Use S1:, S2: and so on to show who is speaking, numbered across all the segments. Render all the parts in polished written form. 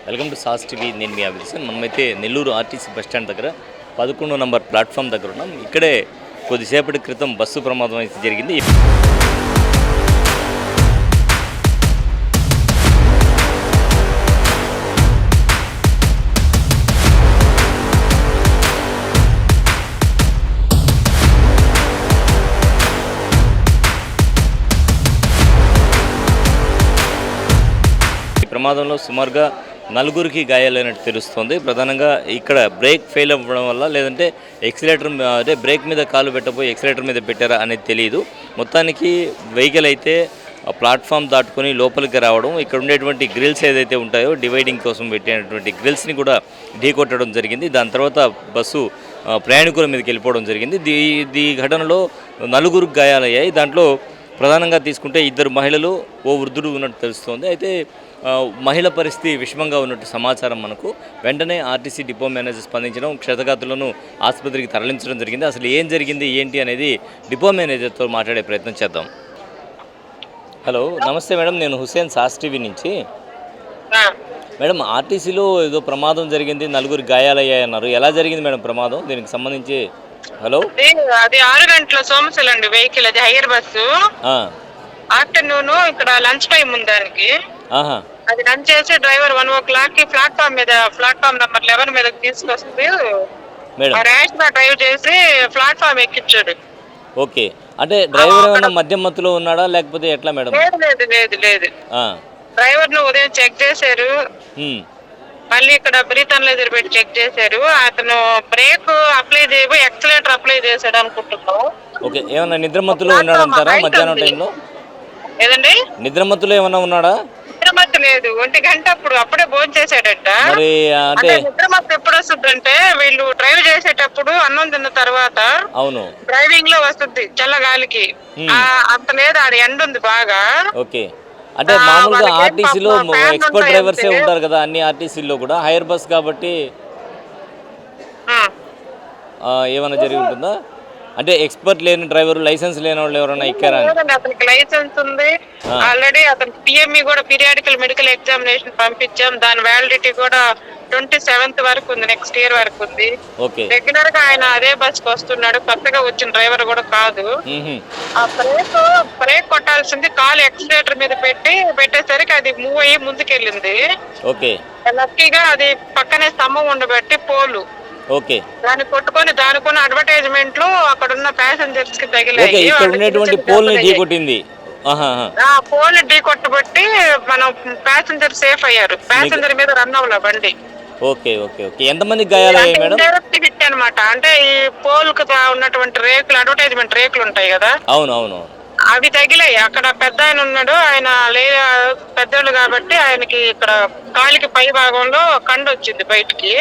S1: Welcome to sauce TV. నేను మీ అభిజిత్. మనమైతే Nellore RTC bus stand దగ్గర 11 నంబర్ ప్లాట్ఫామ్ దగ్గర ఉన్నాం. ఇక్కడే కొద్దిసేపటి క్రితం బస్సు ప్రమాదం అయితే జరిగింది. ఈ ప్రమాదంలో సుమారుగా 4గురికి గాయాలైనట్టు తెలుస్తుంది. ప్రధానంగా ఇక్కడ బ్రేక్ ఫెయిల్ అవ్వడం వల్ల, లేదంటే ఎక్సిలేటర్ అదే బ్రేక్ మీద కాలు పెట్టబోయి ఎక్సిలేటర్ మీద పెట్టారా అనేది తెలియదు. మొత్తానికి వెహికల్ అయితే ప్లాట్ఫామ్ దాటుకొని లోపలికి రావడం, ఇక్కడ ఉండేటువంటి గ్రిల్స్ ఏదైతే ఉంటాయో డివైడింగ్ కోసం పెట్టినటువంటి గ్రిల్స్ని కూడా ఢీకొట్టడం జరిగింది. దాని తర్వాత బస్సు ప్రయాణికుల మీదకి వెళ్ళిపోవడం జరిగింది. ఈ ఘటనలో 4గురికి గాయాలయ్యాయి. దాంట్లో ప్రధానంగా తీసుకుంటే 2 మహిళలు, ఓ వృద్ధుడు ఉన్నట్టు తెలుస్తోంది. అయితే మహిళ పరిస్థితి విషమంగా ఉన్నట్టు సమాచారం మనకు. వెంటనే ఆర్టీసీ డిపో మేనేజర్ స్పందించడం, క్షతగాతులను ఆసుపత్రికి తరలించడం జరిగింది. అసలు ఏం జరిగింది ఏంటి అనేది డిపో మేనేజర్తో మాట్లాడే ప్రయత్నం చేద్దాం. హలో, నమస్తే మేడం. నేను హుసేన్, సాస్ టీవీ నుంచి. మేడం, ఆర్టీసీలో ఏదో ప్రమాదం జరిగింది, 4గురికి గాయాలయ్యాయన్నారు. ఎలా జరిగింది మేడం ప్రమాదం? దీనికి సంబంధించి. హలో,
S2: అది 6 గంటల సోమశిల అండి వెహికల్. అది హైయర్ బస్సు. ఆఫ్టర్నూన్ ఇక్కడ లంచ్ టైం ఉంది దానికి. అది లంచ్ చేసి డ్రైవర్ 1 o'clock కి ప్లాట్ఫామ్ నెంబర్ 11 మీదకి తీసుకొస్తుంది. ర్యాష్ గా డ్రైవ్ చేసి ప్లాట్ఫామ్ ఎక్కించాడు.
S1: ఓకే, అంటే డ్రైవర్ ఏమైనా మద్యం మత్తులో ఉన్నాడా లేకపోతే ఎట్లా మేడం?
S2: లేదు. డ్రైవర్ ను ఉదయం చెక్ చేశారు. మళ్ళీ ఇక్కడ బ్రీత్ అనలైజర్ పెట్టి చెక్ చేశారు. అతను బ్రేక్ అప్లై చేయబోయి ఎక్సలేటర్ అప్లై చేశాడు అనుకుంటున్నాం.
S1: ఓకే, ఏమన్నా నిద్రమత్తులో ఉన్నాడంటారా మధ్యాహ్నం టైంలో?
S2: ఏదండి,
S1: నిద్రమత్తులో ఏమన్నా ఉన్నాడా?
S2: నిద్రమత్తు లేదు. 1 గంట అప్పుడే భోజనం చేశాడంట.
S1: మరి అంటే
S2: నిద్రమత్తు ఎప్పుడు వస్తుందంటే వీళ్ళు డ్రైవ్ చేసేటప్పుడు అన్నం తిన్న తర్వాత
S1: అవును
S2: డ్రైవింగ్ లో వస్తుంది చల్లగాలికి. అంత లేదు, ఆడ ఎండ ఉంది బాగా.
S1: ఓకే, అంటే మామూలుగా ఆర్టీసీలో ఎక్స్పర్ట్ డ్రైవర్సే ఉంటారు కదా అన్ని ఆర్టీసీల్లో కూడా. హైర్ బస్ కాబట్టి ఏమైనా జరిగి ఉంటుందా? అంటే ఎక్స్పర్ట్ లేని డ్రైవర్, లైసెన్స్ లేని వాళ్ళు ఎవరైనా ఎక్కారా?
S2: అతనికి లైసెన్స్ ఉంది ఆల్రెడీ. అతనికి పిఎంఈ కూడా పీరియాడికల్ మెడికల్ ఎగ్జామినేషన్ పంపించాం. దాని వ్యాలిడిటీ కూడా 27th వరకు ఉంది, నెక్స్ట్ ఇయర్ వరకు ఉంది. రెగ్యులర్ గా ఆయన అదే బస్ కి వస్తున్నాడు, కొత్తగా వచ్చిన డ్రైవర్ కూడా కాదు. ఆ బ్రేక్ కొట్టాల్సింది కాలు ఎక్సిలేటర్ మీద పెట్టేసరికి అది మూవ్ అయ్యి ముందుకెళ్ళింది. లక్కీగా అది పక్కనే స్తంభం ఉండబెట్టి పోలు దాన్ని కొట్టుకొని దానికున్న అడ్వర్టైజ్మెంట్లు అక్కడ ఉన్న ప్యాసింజర్స్ కి తగిలాయి. పోల్ ఢీ కొట్టబట్టి మనం ప్యాసింజర్ సేఫ్ అయ్యారు. ప్యాసింజర్ మీద రన్ అవ్వలే బండి.
S1: ఎంతమంది గాయాలయ్యాయి మేడం?
S2: డైరెక్ట్ హిట్ అన్నమాట. అంటే ఈ పోల్ కు ఉన్నటువంటి రేకులు, అడ్వర్టైజ్మెంట్ రేకులు ఉంటాయి కదా,
S1: అవును
S2: అవి తగిలాయి. అక్కడ పెద్ద ఆయన ఉన్నాడు, ఆయన పెద్దోళ్ళు కాబట్టి ఆయనకి ఇక్కడ కాలికి పై భాగంలో కండు వచ్చింది బయటికి.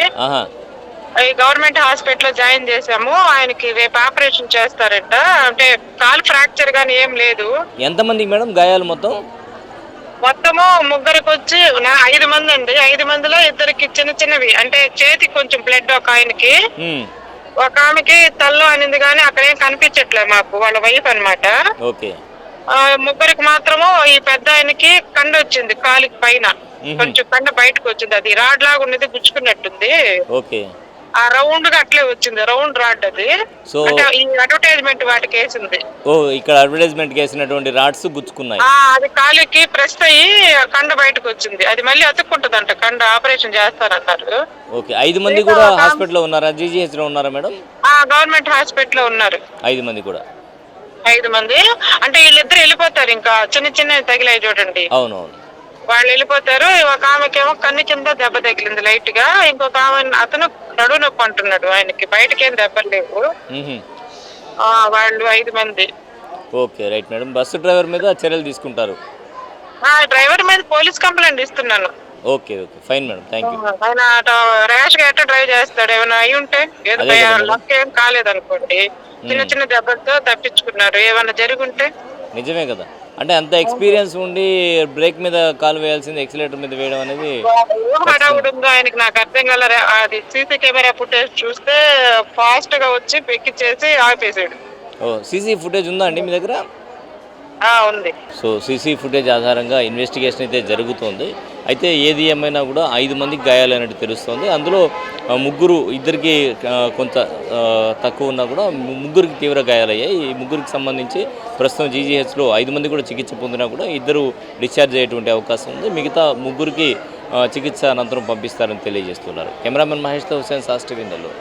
S2: ఈ గవర్నమెంట్ హాస్పిటల్ లో జాయిన్ చేసాము. ఆయనకి రేపు ఆపరేషన్ చేస్తారంట. అంటే కాలు ఫ్రాక్చర్ గానీ ఏం లేదు.
S1: ఎంతమంది మేడం గాయాలు?
S2: మొత్తము 3కి వచ్చి 5 మంది అండి. 5 మందిలో 2కి చిన్నవి, అంటే చేతికి కొంచెం బ్లడ్, ఒక ఆయనకి, ఒక ఆమెకి తల్లో అనింది కానీ అక్కడేం కనిపించట్లేదు మాకు, వాళ్ళ వైఫ్ అన్నమాట. 3కి మాత్రము ఈ పెద్ద ఆయనకి కండు వచ్చింది కాలికి పైన, కొంచెం కండ బయటకు వచ్చింది. అది రాడ్ లాగా ఉన్నది, గుచ్చుకున్నట్టుంది. ఆ రౌండ్ గా అట్లే వచ్చింది, రౌండ్ రాడ్ అది. ఈ అడ్వర్టైజ్మెంట్ వాటికి వేసింది.
S1: ఇక్కడ అడ్వర్టైజ్మెంట్ వేసినటువంటి రాడ్స్ గుచ్చుకున్నాయి.
S2: అది కాలికి ప్రెస్ అయ్యి కండ బయటకు వచ్చింది. అది మళ్ళీ అతుక్కుంటదంట, కండ ఆపరేషన్ చేస్తారన్నారు.
S1: 5 మంది కూడా హాస్పిటల్ లో ఉన్నారా? జీజీహెచ్ లో ఉన్నారా మేడం?
S2: గవర్నమెంట్ హాస్పిటల్ లో ఉన్నారు.
S1: 5 మంది కూడా.
S2: 5 మంది అంటే వీళ్ళిద్దరు వెళ్ళిపోతారు. ఇంకా చిన్న తగిలాయి చూడండి.
S1: అవునవును,
S2: వాళ్ళు వెళ్ళిపోతారు. ఒక ఆమెకేమో కన్ను కింద దెబ్బ తగిలింది లైట్ గా. ఇంకొక ఆమె అతను నడుము నొప్పి అంటున్నాడు. ఆయనకి బయటకేం దెబ్బలు లేవు. వాళ్ళు 5 మంది.
S1: Okay, right madam. Bus driver మీద చర్యలు తీసుకుంటారు?
S2: డ్రైవర్ మీద పోలీస్ కంప్లైంట్ ఇస్తున్నాను.
S1: Okay, fine madam, thank you.
S2: ఆయన ర్యాష్ గా ఎట్లా డ్రైవ్ చేస్తాడు? ఏమైనా అయి ఉంటే, లక్ ఏం కాలేదనుకోండి, చిన్న దెబ్బలతో తప్పించుకున్నారు. ఏమైనా జరుగుంటే
S1: నిజమే కదా. అంటే అంత ఎక్స్పీరియన్స్ ఉండి బ్రేక్ మీద కాలు వేయాల్సింది ఎక్సిలేటర్ మీద వేయడం అనేది
S2: ఆయనకి నాకు అర్థం కల. అది సీసీ కెమెరా ఫుటేజ్ చూస్తే ఫాస్ట్ గా వచ్చి ఎక్కిచ్చేసి ఆపేసాడు.
S1: సీసీ ఫుటేజ్ ఉందా అండి మీ దగ్గర?
S2: ఉంది.
S1: సో సీసీ ఫుటేజ్ ఆధారంగా ఇన్వెస్టిగేషన్ అయితే జరుగుతోంది. అయితే ఏది ఏమైనా కూడా 5 మందికి గాయాలైనట్టు తెలుస్తోంది. అందులో ఇద్దరికి కొంత తక్కువ ఉన్నా కూడా ముగ్గురికి తీవ్ర గాయాలయ్యాయి. ఈ ముగ్గురికి సంబంధించి ప్రస్తుతం జీజీహెచ్లో 5 మంది కూడా చికిత్స పొందినా కూడా ఇద్దరు డిశ్చార్జ్ అయ్యేటువంటి అవకాశం ఉంది. మిగతా ముగ్గురికి చికిత్స అనంతరం పంపిస్తారని తెలియజేస్తున్నారు. కెమెరామెన్ మహేష్తో హుసేన్, సాస్ టీవీ నెల్లూరు.